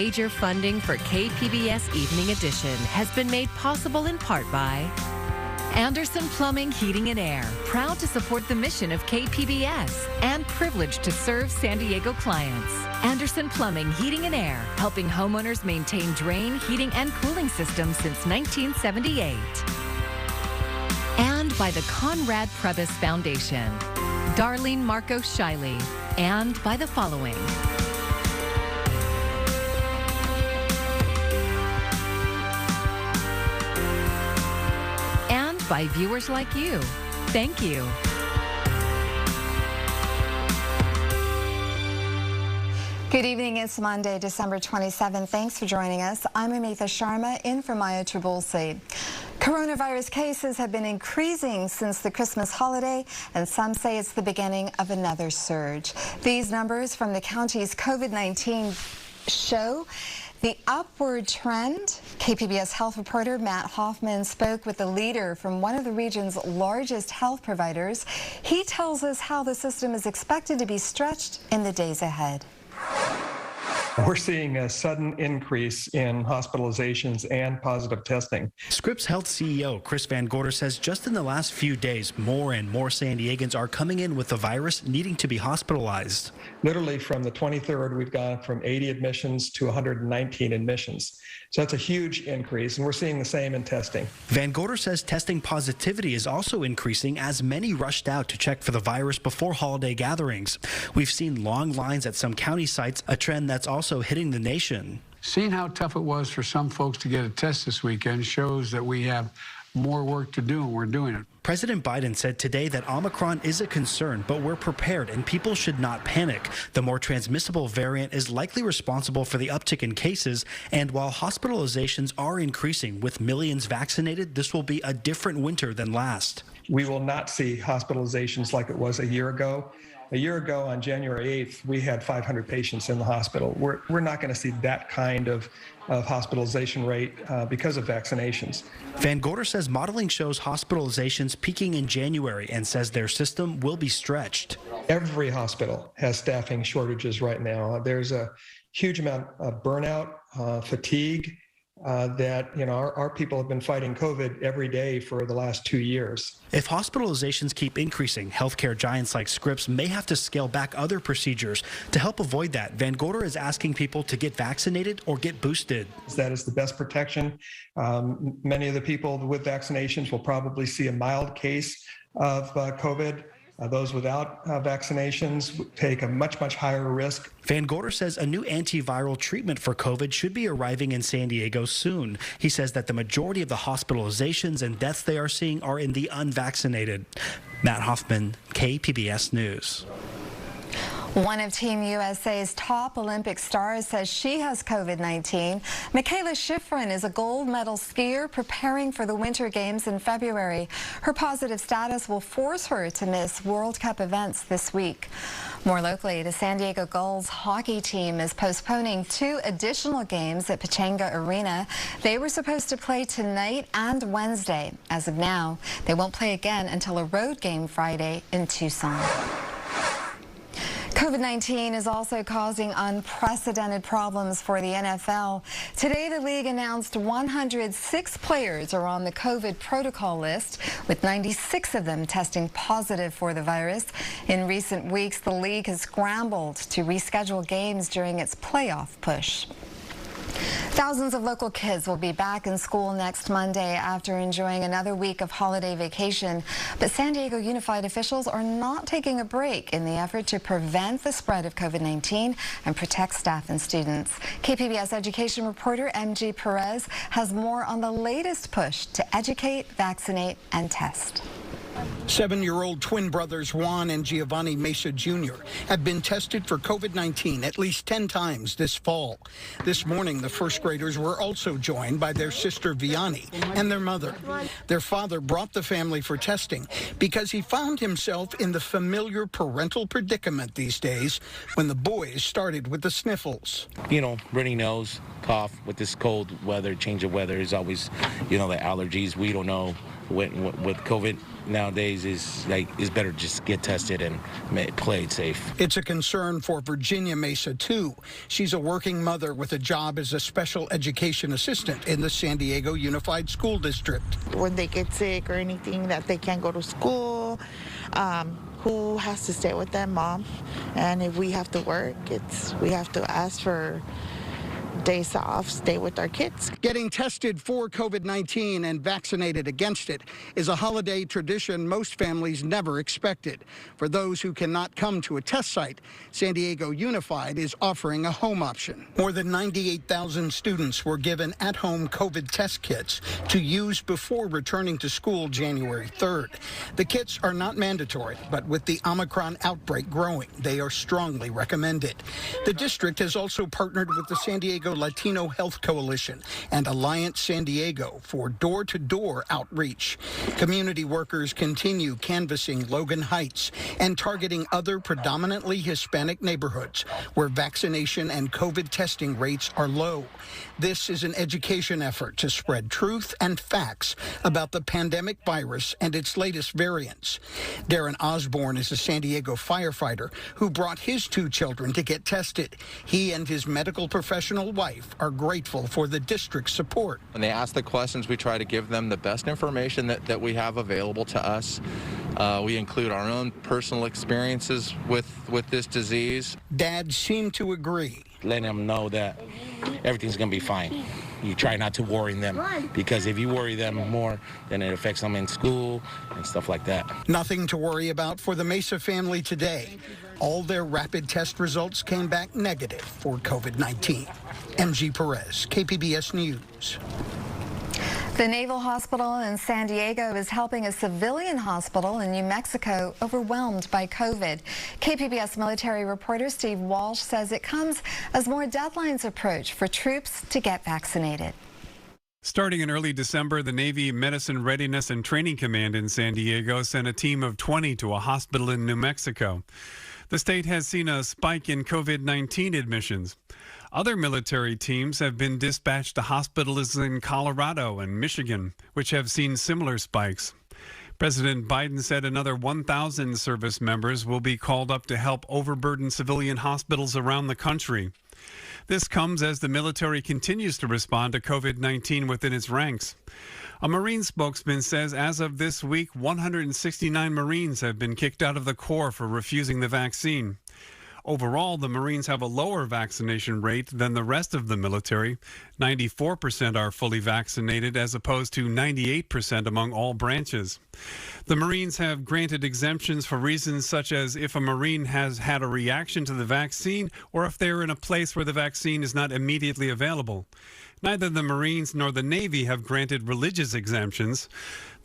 Major funding for KPBS Evening Edition has been made possible in part by Anderson Plumbing, Heating and Air, proud to support the mission of KPBS and privileged to serve San Diego clients. Anderson Plumbing, Heating and Air, helping homeowners maintain drain, heating, and cooling systems since 1978. And by the Conrad Prebys Foundation, Darlene Marco Shiley, and by the following. And by viewers like you. Thank you. Good evening. It's Monday, December 27th. Thanks for joining us. I'm Amitha Sharma, in for Maya Trabulsi. Coronavirus cases have been increasing since the Christmas holiday, and some say it's the beginning of another surge. These numbers from the county's COVID-19 show the upward trend. KPBS health reporter Matt Hoffman spoke with the leader from one of the region's largest health providers. He tells us how the system is expected to be stretched in the days ahead. We're seeing a sudden increase in hospitalizations and positive testing. Scripps Health CEO Chris Van Gorder says just in the last few days, more and more San Diegans are coming in with the virus needing to be hospitalized. Literally from the 23rd, we've gone from 80 admissions to 119 admissions. So that's a huge increase, and we're seeing the same in testing. Van Gorder says testing positivity is also increasing as many rushed out to check for the virus before holiday gatherings. We've seen long lines at some county sites, a trend that's also hitting the nation. Seeing how tough it was for some folks to get a test this weekend shows that we have more work to do, and we're doing it. President Biden said today that Omicron is a concern, but we're prepared and people should not panic. The more transmissible variant is likely responsible for the uptick in cases, and while hospitalizations are increasing with millions vaccinated, this will be a different winter than last. We will not see hospitalizations like it was a year ago. A year ago on January 8th, we had 500 patients in the hospital. We're not going to see that kind of hospitalization rate because of vaccinations. Van Gorder says modeling shows hospitalizations peaking in January and says their system will be stretched. Every hospital has staffing shortages right now. There's a huge amount of burnout, fatigue, that our people have been fighting COVID every day for the last 2 years. If hospitalizations keep increasing, healthcare giants like Scripps may have to scale back other procedures. To help avoid that, Van Gorder is asking people to get vaccinated or get boosted. That is the best protection. Many of the people with vaccinations will probably see a mild case of COVID. Those without vaccinations take a much, much higher risk. Van Gorder says a new antiviral treatment for COVID should be arriving in San Diego soon. He says that the majority of the hospitalizations and deaths they are seeing are in the unvaccinated. Matt Hoffman, KPBS News. One of Team USA's top Olympic stars says she has COVID-19. Michaela Schifrin is a gold medal skier preparing for the Winter Games in February. Her positive status will force her to miss World Cup events this week. More locally, the San Diego Gulls hockey team is postponing 2 additional games at Pechanga Arena. They were supposed to play tonight and Wednesday. As of now, they won't play again until a road game Friday in Tucson. COVID-19 is also causing unprecedented problems for the NFL. Today, the league announced 106 players are on the COVID protocol list, with 96 of them testing positive for the virus. In recent weeks, the league has scrambled to reschedule games during its playoff push. Thousands of local kids will be back in school next Monday after enjoying another week of holiday vacation. But San Diego Unified officials are not taking a break in the effort to prevent the spread of COVID-19 and protect staff and students. KPBS education reporter MG Perez has more on the latest push to educate, vaccinate, and test. 7-year-old twin brothers Juan and Giovanni Mesa Jr. have been tested for COVID-19 at least 10 times this fall. This morning, the first graders were also joined by their sister Vianney and their mother. Their father brought the family for testing because he found himself in the familiar parental predicament these days when the boys started with the sniffles. Runny nose, cough with this cold weather, change of weather is always, the allergies. We don't know with COVID nowadays is better just get tested and play it safe. It's a concern for Virginia Mesa, too. She's a working mother with a job as a special education assistant in the San Diego Unified School District. When they get sick or anything that they can't go to school, who has to stay with them? Mom. And if we have to work, we have to ask for days off, stay with our kids. Getting tested for COVID-19 and vaccinated against it is a holiday tradition most families never expected. For those who cannot come to a test site, San Diego Unified is offering a home option. More than 98,000 students were given at-home COVID test kits to use before returning to school January 3rd. The kits are not mandatory, but with the Omicron outbreak growing, they are strongly recommended. The district has also partnered with the San Diego Latino Health Coalition and Alliance San Diego for door-to-door outreach. Community workers continue canvassing Logan Heights and targeting other predominantly Hispanic neighborhoods where vaccination and COVID testing rates are low. This is an education effort to spread truth and facts about the pandemic virus and its latest variants. Darren Osborne is a San Diego firefighter who brought his 2 children to get tested. He and his medical professional wife are grateful for the district's support. When they ask the questions, we try to give them the best information that we have available to us. We include our own personal experiences with this disease. Dads seem to agree. Letting them know that everything's going to be fine. You try not to worry them, because if you worry them more, then it affects them in school and stuff like that. Nothing to worry about for the Mesa family today. All their rapid test results came back negative for COVID-19. MG Perez, KPBS News. The Naval Hospital in San Diego is helping a civilian hospital in New Mexico overwhelmed by COVID. KPBS military reporter Steve Walsh says it comes as more deadlines approach for troops to get vaccinated. Starting in early December, the Navy Medicine Readiness and Training Command in San Diego sent a team of 20 to a hospital in New Mexico. The state has seen a spike in COVID-19 admissions. Other military teams have been dispatched to hospitals in Colorado and Michigan, which have seen similar spikes. President Biden said another 1,000 service members will be called up to help overburdened civilian hospitals around the country. This comes as the military continues to respond to COVID-19 within its ranks. A Marine spokesman says as of this week, 169 Marines have been kicked out of the Corps for refusing the vaccine. Overall, the Marines have a lower vaccination rate than the rest of the military. 94% are fully vaccinated as opposed to 98% among all branches. The Marines have granted exemptions for reasons such as if a Marine has had a reaction to the vaccine or if they're in a place where the vaccine is not immediately available. Neither the Marines nor the Navy have granted religious exemptions.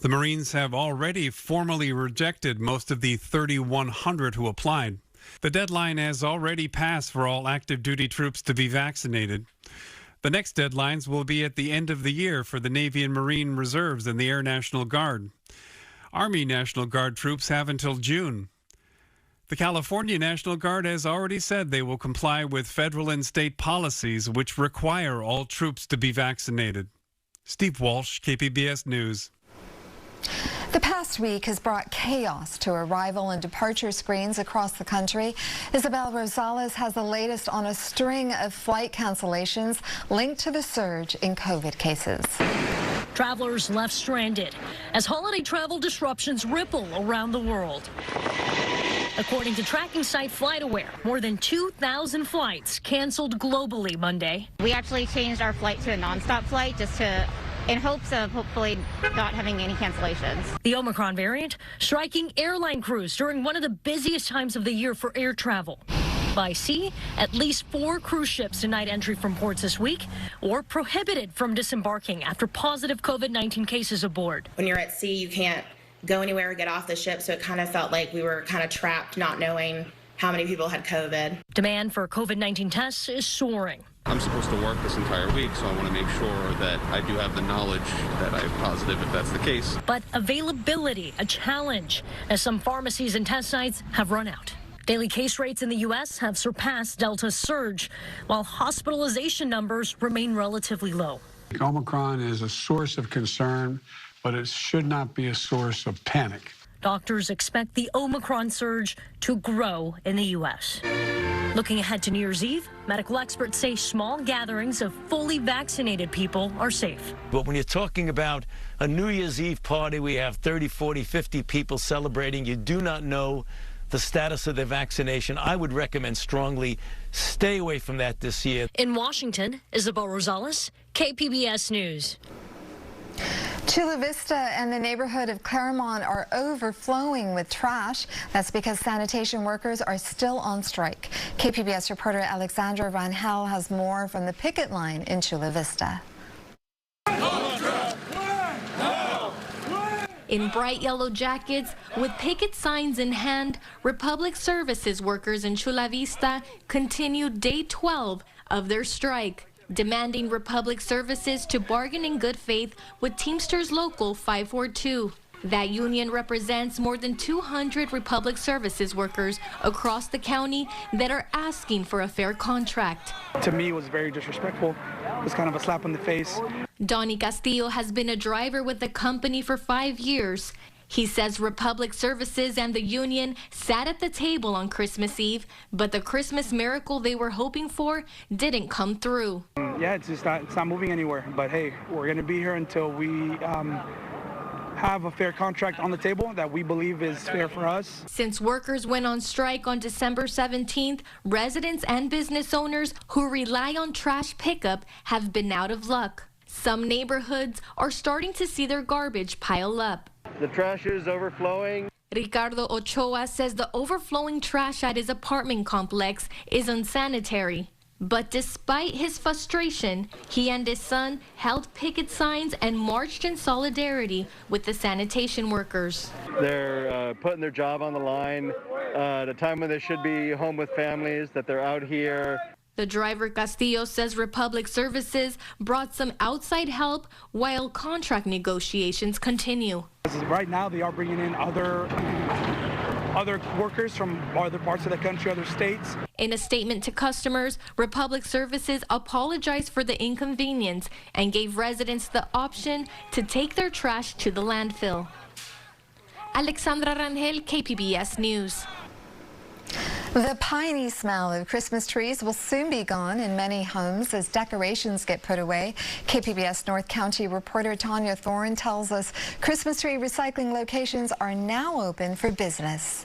The Marines have already formally rejected most of the 3,100 who applied. The deadline has already passed for all active duty troops to be vaccinated. The next deadlines will be at the end of the year for the Navy and Marine Reserves and the Air National Guard. Army National Guard troops have until June. The California National Guard has already said they will comply with federal and state policies which require all troops to be vaccinated. Steve Walsh, KPBS News. The past week has brought chaos to arrival and departure screens across the country. Isabel Rosales has the latest on a string of flight cancellations linked to the surge in COVID cases. Travelers left stranded as holiday travel disruptions ripple around the world. According to tracking site FlightAware, more than 2,000 flights canceled globally Monday. We actually changed our flight to a nonstop flight in hopes of hopefully not having any cancellations. The Omicron variant striking airline crews during one of the busiest times of the year for air travel. By sea, at least 4 cruise ships denied entry from ports this week or prohibited from disembarking after positive COVID-19 cases aboard. When you're at sea, you can't go anywhere or get off the ship, so it kind of felt like we were kind of trapped, not knowing how many people had COVID. Demand for COVID-19 tests is soaring. I'm supposed to work this entire week, so I want to make sure that I do have the knowledge that I'm positive if that's the case. But availability, a challenge, as some pharmacies and test sites have run out. Daily case rates in the U.S. have surpassed Delta's surge, while hospitalization numbers remain relatively low. Omicron is a source of concern but it should not be a source of panic. Doctors expect the Omicron surge to grow in the U.S. Looking ahead to New Year's Eve, medical experts say small gatherings of fully vaccinated people are safe. But when you're talking about a New Year's Eve party, we have 30, 40, 50 people celebrating. You do not know the status of their vaccination. I would recommend strongly stay away from that this year. In Washington, Isabel Rosales, KPBS News. Chula Vista and the neighborhood of Claremont are overflowing with trash. That's because sanitation workers are still on strike. KPBS reporter Alexandra Rangel has more from the picket line in Chula Vista. In bright yellow jackets, with picket signs in hand, Republic Services workers in Chula Vista continued day 12 of their strike, demanding Republic Services to bargain in good faith with Teamsters Local 542. That union represents more than 200 Republic Services workers across the county that are asking for a fair contract. To me, it was very disrespectful. It was kind of a slap in the face. Donnie Castillo has been a driver with the company for 5 years. He says Republic Services and the union sat at the table on Christmas Eve, but the Christmas miracle they were hoping for didn't come through. Yeah, it's not moving anywhere. But hey, we're going to be here until we have a fair contract on the table that we believe is fair for us. Since workers went on strike on December 17th, residents and business owners who rely on trash pickup have been out of luck. Some neighborhoods are starting to see their garbage pile up. The trash is overflowing. Ricardo Ochoa says the overflowing trash at his apartment complex is unsanitary. But despite his frustration, he and his son held picket signs and marched in solidarity with the sanitation workers. They're putting their job on the line at a time when they should be home with families, that they're out here. The driver Castillo says Republic Services brought some outside help while contract negotiations continue. Right now, they are bringing in other workers from other parts of the country, other states. In a statement to customers, Republic Services apologized for the inconvenience and gave residents the option to take their trash to the landfill. Alexandra Rangel, KPBS News. The piney smell of Christmas trees will soon be gone in many homes as decorations get put away. KPBS North County reporter Tanya Thorne tells us Christmas tree recycling locations are now open for business.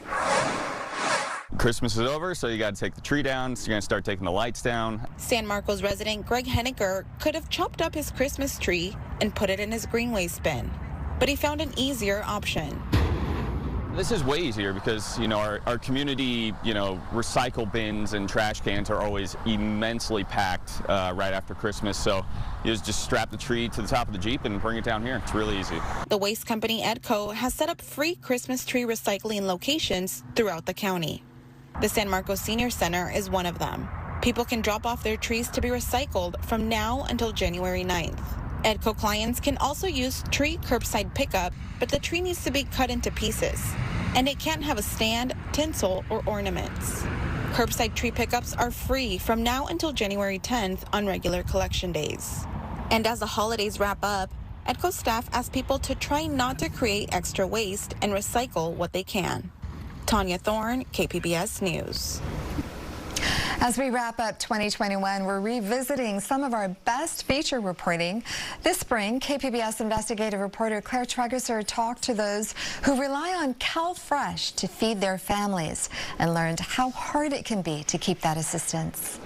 Christmas is over, so you got to take the tree down, so you're going to start taking the lights down. San Marcos resident Greg Henniker could have chopped up his Christmas tree and put it in his green waste bin, but he found an easier option. This is way easier because, our community, recycle bins and trash cans are always immensely packed right after Christmas. So you just strap the tree to the top of the Jeep and bring it down here. It's really easy. The waste company Edco has set up free Christmas tree recycling locations throughout the county. The San Marcos Senior Center is one of them. People can drop off their trees to be recycled from now until January 9th. Edco clients can also use tree curbside pickup, but the tree needs to be cut into pieces, and it can't have a stand, tinsel, or ornaments. Curbside tree pickups are free from now until January 10th on regular collection days. And as the holidays wrap up, Edco staff ask people to try not to create extra waste and recycle what they can. Tanya Thorne, KPBS News. As we wrap up 2021, we're revisiting some of our best feature reporting. This spring, KPBS investigative reporter Claire Tregeser talked to those who rely on CalFresh to feed their families and learned how hard it can be to keep that assistance.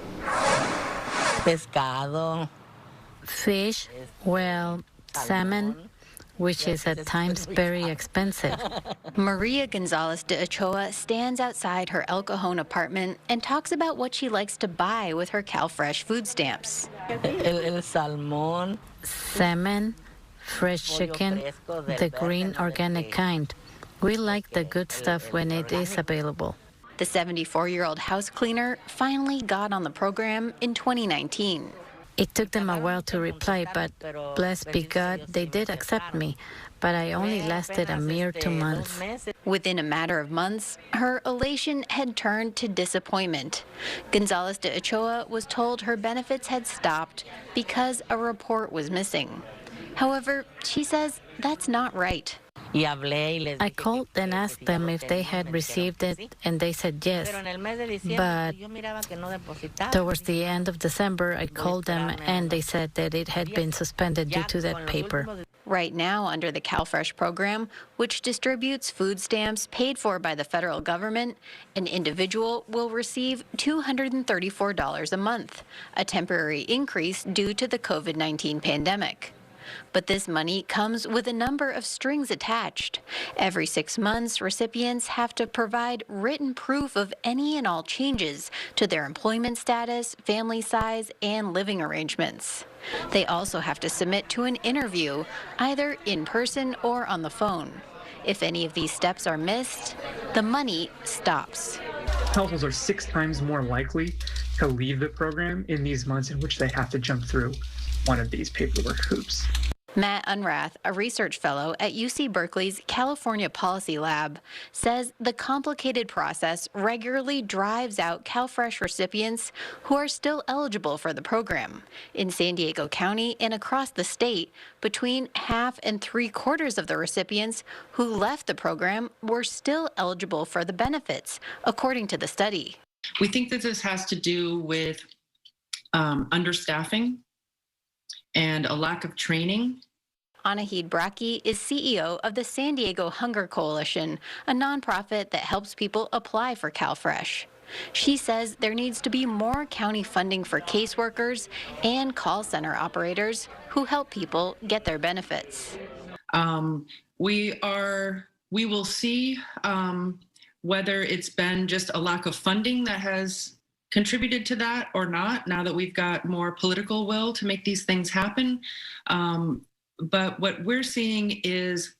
Pescado. Fish, well, salmon, which is at times very expensive. Maria Gonzalez de Ochoa stands outside her El Cajon apartment and talks about what she likes to buy with her CalFresh food stamps. El salmón. Salmon, fresh chicken, the green organic kind. We like the good stuff when it is available. The 74-year-old house cleaner finally got on the program in 2019. It took them a while to reply, but blessed be God, they did accept me. But I only lasted a mere 2 months. Within a matter of months, her elation had turned to disappointment. Gonzalez de Ochoa was told her benefits had stopped because a report was missing. However, she says that's not right. I called and asked them if they had received it, and they said yes. But towards the end of December, I called them, and they said that it had been suspended due to that paper. Right now, under the CalFresh program, which distributes food stamps paid for by the federal government, an individual will receive $234 a month, a temporary increase due to the COVID-19 pandemic. But this money comes with a number of strings attached. Every 6 months, recipients have to provide written proof of any and all changes to their employment status, family size, and living arrangements. They also have to submit to an interview, either in person or on the phone. If any of these steps are missed, the money stops. Households are 6 times more likely to leave the program in these months in which they have to jump through one of these paperwork hoops. Matt Unrath, a research fellow at UC Berkeley's California Policy Lab, says the complicated process regularly drives out CalFresh recipients who are still eligible for the program. In San Diego County and across the state, between half and 3/4 of the recipients who left the program were still eligible for the benefits, according to the study. We think that this has to do with understaffing and a lack of training. Anahid Braki is CEO of the San Diego Hunger Coalition, a nonprofit that helps people apply for CalFresh. She says there needs to be more county funding for caseworkers and call center operators who help people get their benefits. We will see whether it's been just a lack of funding that has contributed to that or not, now that we've got more political will to make these things happen. But what we're seeing is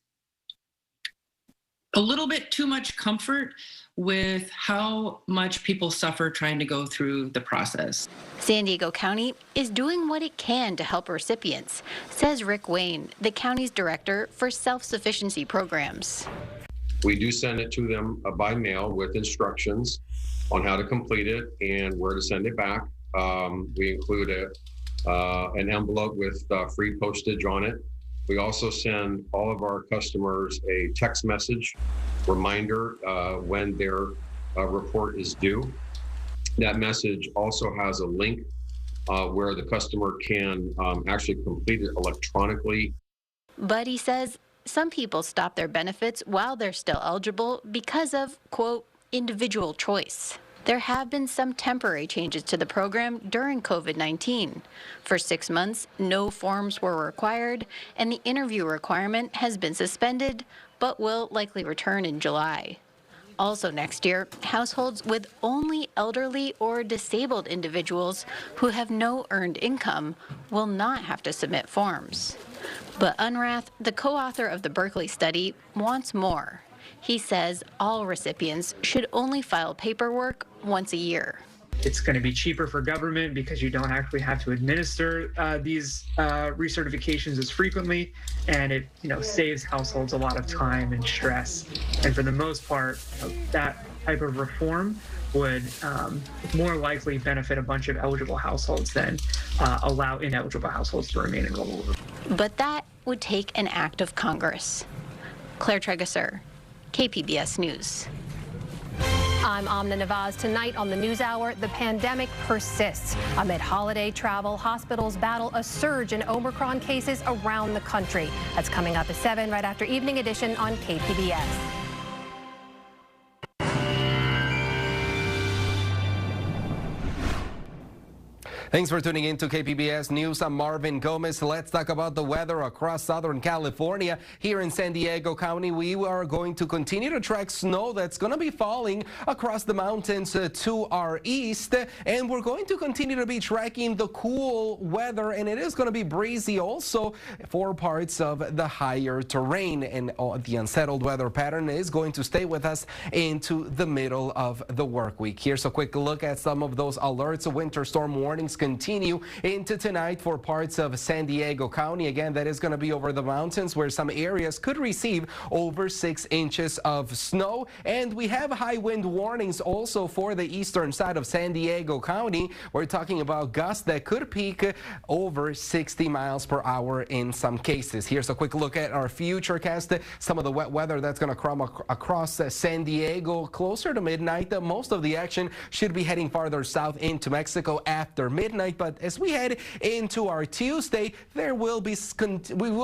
a little bit too much comfort with how much people suffer trying to go through the process. San Diego County is doing what it can to help recipients, says Rick Wayne, the county's director for self-sufficiency programs. We do send it to them by mail with instructions on how to complete it and where to send it back. We include an envelope with free postage on it. We also send all of our customers a text message reminder when their report is due. That message also has a link where the customer can actually complete it electronically. But he says some people stop their benefits while they're still eligible because of, quote, individual choice. There have been some temporary changes to the program during COVID-19. For 6 months, no forms were required, and the interview requirement has been suspended, but will likely return in July. Also next year, households with only elderly or disabled individuals who have no earned income will not have to submit forms. But Unrath, the co-author of the Berkeley study, wants more. He says all recipients should only file paperwork once a year. It's going to be cheaper for government because you don't actually have to administer these recertifications as frequently, and it saves households a lot of time and stress. And for the most part, that type of reform would more likely benefit a bunch of eligible households than allow ineligible households to remain enrolled. But that would take an act of Congress. Claire Tregasser, KPBS News. I'm Amna Nawaz. Tonight on the NewsHour, the pandemic persists. Amid holiday travel, hospitals battle a surge in Omicron cases around the country. That's coming up at 7 right after Evening Edition on KPBS. Thanks for tuning in to KPBS News. I'm Marvin Gomez. Let's talk about the weather across Southern California. Here in San Diego County, we are going to continue to track snow that's going to be falling across the mountains to our east. And we're going to continue to be tracking the cool weather, and it is going to be breezy also for parts of the higher terrain. And the unsettled weather pattern is going to stay with us into the middle of the work week. Here's a quick look at some of those alerts. Winter storm warnings continue into tonight for parts of San Diego County. Again, that is going to be over the mountains where some areas could receive over 6 inches of snow. And we have high wind warnings also for the eastern side of San Diego County. We're talking about gusts that could peak over 60 miles per hour in some cases. Here's a quick look at our futurecast. Some of the wet weather that's going to come across San Diego closer to midnight. Most of the action should be heading farther south into Mexico after midnight. But as we head into our Tuesday, we will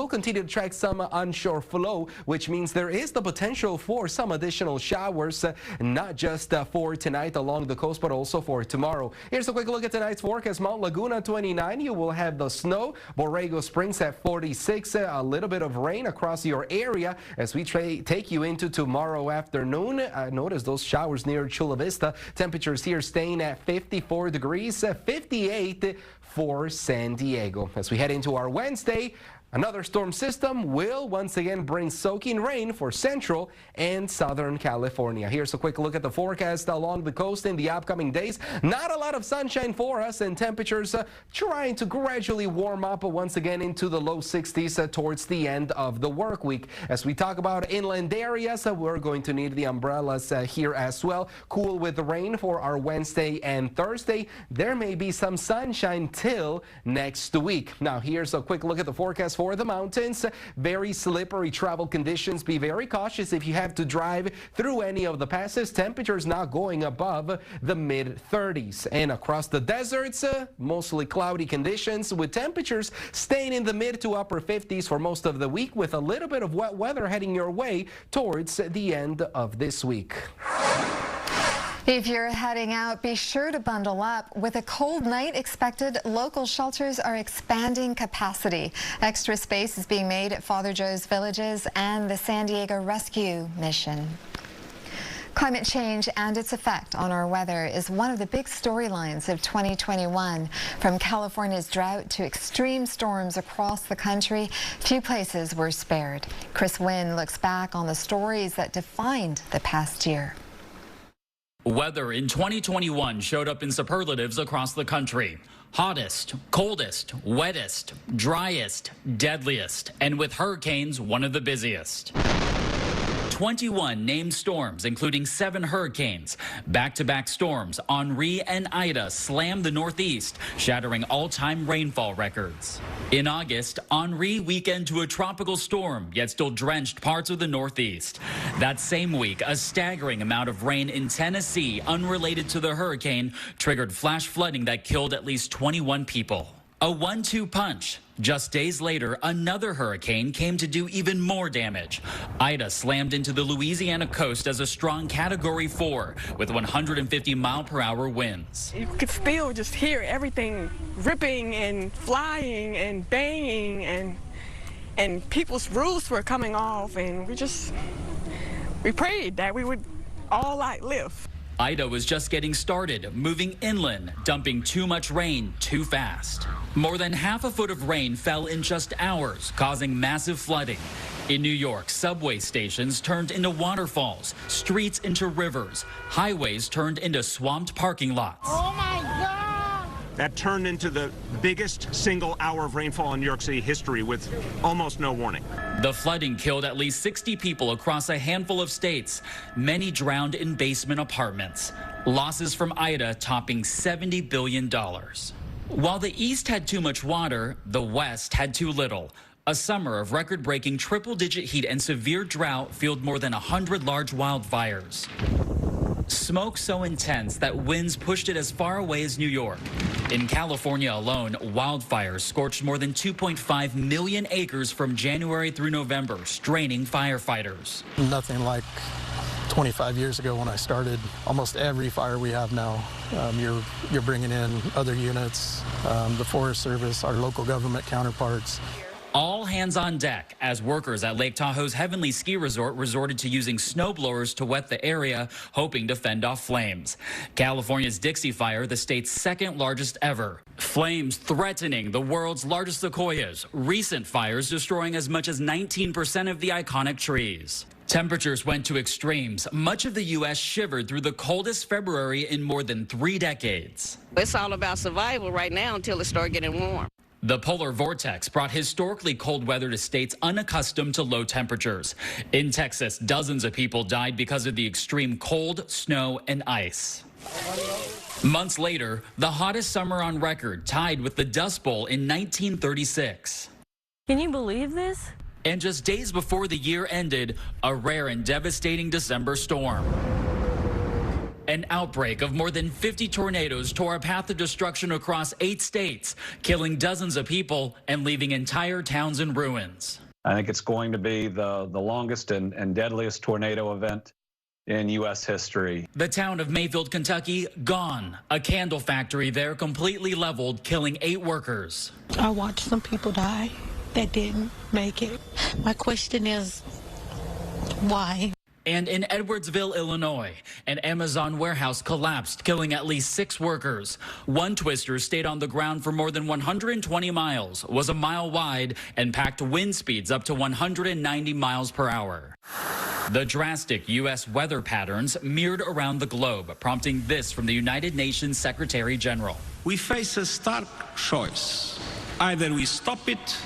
continue to track some onshore flow, which means there is the potential for some additional showers, not just for tonight along the coast, but also for tomorrow. Here's a quick look at tonight's forecast. Mount Laguna 29, you will have the snow. Borrego Springs at 46, a little bit of rain across your area as we take you into tomorrow afternoon. Notice those showers near Chula Vista. Temperatures here staying at 54 degrees, 58 for San Diego. As we head into our Wednesday, another storm system will once again bring soaking rain for central and southern California. Here's a quick look at the forecast along the coast in the upcoming days. Not a lot of sunshine for us, and temperatures trying to gradually warm up once again into the low 60s towards the end of the work week. As we talk about inland areas, we're going to need the umbrellas here as well. Cool with the rain for our Wednesday and Thursday. There may be some sunshine till next week. Now here's a quick look at the forecast for the mountains. Very slippery travel conditions. Be very cautious if you have to drive through any of the passes. Temperatures not going above the mid-30s. And across the deserts, mostly cloudy conditions with temperatures staying in the mid to upper 50s for most of the week, with a little bit of wet weather heading your way towards the end of this week. If you're heading out, be sure to bundle up. With a cold night expected, local shelters are expanding capacity. Extra space is being made at Father Joe's Villages and the San Diego Rescue Mission. Climate change and its effect on our weather is one of the big storylines of 2021. From California's drought to extreme storms across the country, few places were spared. Chris Wynn looks back on the stories that defined the past year. Weather in 2021 showed up in superlatives across the country. Hottest, coldest, wettest, driest, deadliest, and with hurricanes, one of the busiest. 21 named storms, including 7 hurricanes. Back-to-back storms, Henri and Ida, slammed the Northeast, shattering all-time rainfall records. In August, Henri weakened to a tropical storm, yet still drenched parts of the Northeast. That same week, a staggering amount of rain in Tennessee, unrelated to the hurricane, triggered flash flooding that killed at least 21 people. A 1-2 punch. Just days later, another hurricane came to do even more damage. Ida slammed into the Louisiana coast as a strong Category 4 with 150-mile-per-hour winds. You could still just hear everything ripping and flying and banging, and people's roofs were coming off, and we prayed that we would all live. Ida was just getting started, moving inland, dumping too much rain too fast. More than half a foot of rain fell in just hours, causing massive flooding. In New York, subway stations turned into waterfalls, streets into rivers, highways turned into swamped parking lots. Oh my God! That turned into the biggest single hour of rainfall in New York City history with almost no warning. The flooding killed at least 60 people across a handful of states. Many drowned in basement apartments. Losses from Ida topping $70 billion. While the East had too much water, the West had too little. A summer of record-breaking triple-digit heat and severe drought fueled more than 100 large wildfires. Smoke so intense that winds pushed it as far away as New York. In California alone, wildfires scorched more than 2.5 million acres from January through November, straining firefighters. Nothing like 25 years ago when I started. Almost every fire we have now, you're bringing in other units, the Forest Service, our local government counterparts. All hands on deck as workers at Lake Tahoe's Heavenly Ski Resort resorted to using snowblowers to wet the area, hoping to fend off flames. California's Dixie Fire, the state's second largest ever. Flames threatening the world's largest sequoias. Recent fires destroying as much as 19% of the iconic trees. Temperatures went to extremes. Much of the U.S. shivered through the coldest February in more than 3 decades. It's all about survival right now until it starts getting warm. The polar vortex brought historically cold weather to states unaccustomed to low temperatures. In Texas, dozens of people died because of the extreme cold, snow, and ice. Months later, the hottest summer on record, tied with the Dust Bowl in 1936. Can you believe this? And just days before the year ended, a rare and devastating December storm. An outbreak of more than 50 tornadoes tore a path of destruction across 8 states, killing dozens of people and leaving entire towns in ruins. I think it's going to be the longest and deadliest tornado event in U.S. history. The town of Mayfield, Kentucky, gone. A candle factory there completely leveled, killing 8 workers. I watched some people die that didn't make it. My question is, why? And in Edwardsville, Illinois, an Amazon warehouse collapsed, killing at least 6 workers. One twister stayed on the ground for more than 120 miles, was a mile wide, and packed wind speeds up to 190 miles per hour. The drastic U.S. weather patterns mirrored around the globe, prompting this from the United Nations Secretary General. We face a stark choice. Either we stop it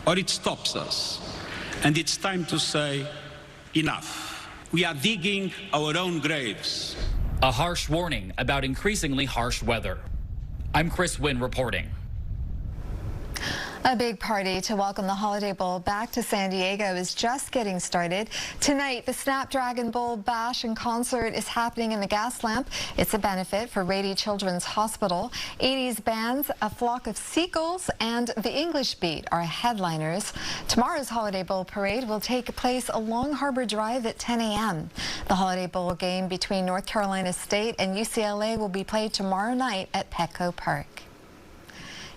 or it stops us. And it's time to say, enough. We are digging our own graves. A harsh warning about increasingly harsh weather. I'm Chris Wynn reporting. A big party to welcome the Holiday Bowl back to San Diego is just getting started. Tonight, the Snapdragon Bowl Bash and Concert is happening in the Gas Lamp. It's a benefit for Rady Children's Hospital. 80s bands, A Flock of Seagulls, and The English Beat are headliners. Tomorrow's Holiday Bowl parade will take place along Harbor Drive at 10 a.m. The Holiday Bowl game between North Carolina State and UCLA will be played tomorrow night at Petco Park.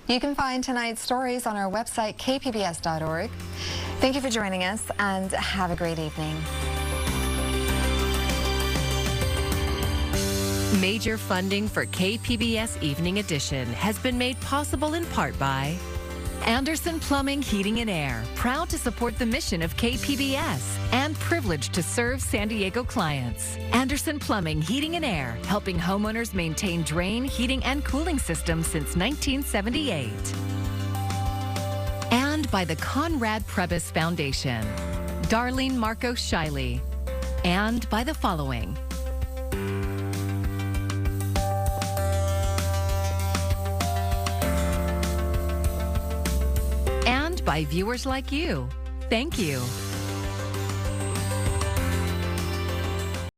You can find tonight's stories on our website, kpbs.org. Thank you for joining us, and have a great evening. Major funding for KPBS Evening Edition has been made possible in part by Anderson Plumbing, Heating and Air, proud to support the mission of KPBS and privileged to serve San Diego clients. Anderson Plumbing, Heating and Air, helping homeowners maintain drain, heating, and cooling systems since 1978. And by the Conrad Prebys Foundation, Darlene Marco Shiley, and by the following. By viewers like you. Thank you.